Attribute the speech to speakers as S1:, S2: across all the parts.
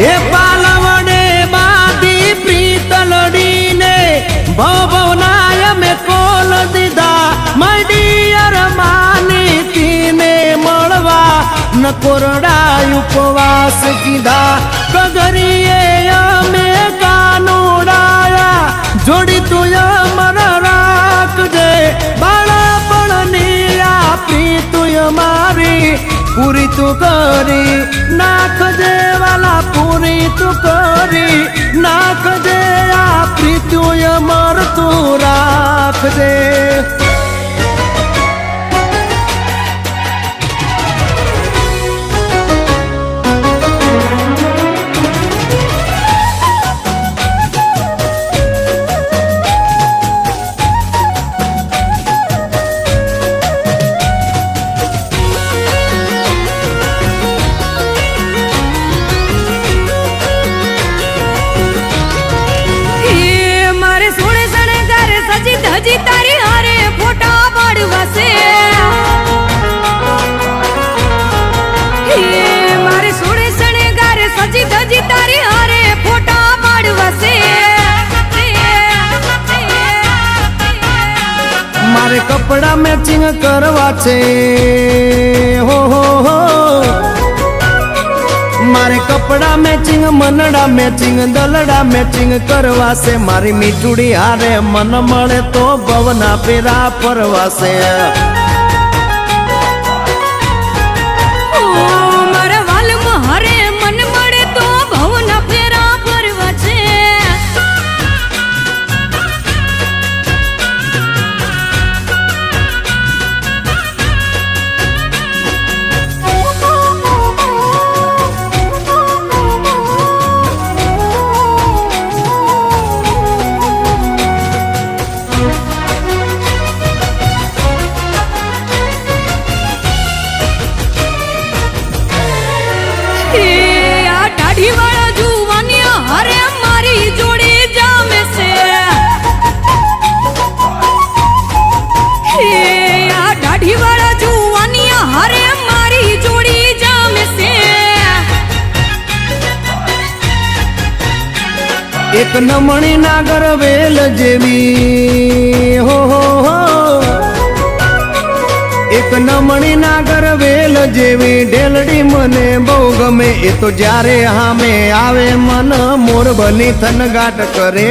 S1: એ પાલવડે બાધી પ્રીતલડીને ભવનાય મેં કોલ દીધા મડિયર માની તીને મળવા ન કોરડા ઉપવાસ કીધા કગરીએ અમે કાનુડાયા જોડી તું અમર રાખજે બાળપણની આપી તું મારી પૂરી તું કરી નાખજે વાલા પૂરી તું કરી નાખજે આપી તું અમર તું રાખજે
S2: હજી તારી હારે ફોટા પાડવા છે મારે સોળે શણગારે સજી ધજી તારી હારે ફોટા પાડવા છે
S1: મારે કપડા મેચિંગ કરવા છે હો મારે કપડા મેચિંગ મનડા મેચિંગ દલડા મેચિંગ કરવા છે મારી મીઠુડી હારે મન મળે તો ભવના પેરા ફરવા છે
S2: મારા વાલમાં હારે મન મળે તો ભવના ફેરા ફરવા છે વાળા જુવાનિયા હરે મારી જોડી જામે છે આ દાઢી વાળા જુવાનિયા હરે મારી જોડી જામે છે
S1: એક નમણી નાગર વેલ જેવી હો એક નમણી નાગર વેલ જેવી ઢેલડી મને બહુ ગમે એ તો જ્યારે હામે આવે મન મોર બની થનગાટ કરે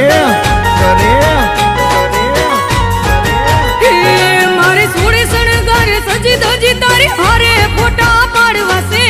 S2: મારે સોળે શણગારે સજી ધજી તારી હારે ફોટા પાડવા છે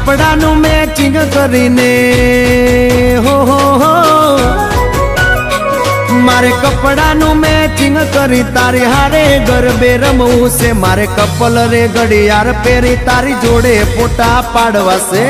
S1: કપડાનું મેચિંગ કરીને હો મારે કપડાનું મેચિંગ કરી તારી હારે ગરબે રમવું છે મારે કપલ રે ઘડિયાળ પહેરી તારી જોડે ફોટા પાડવા છે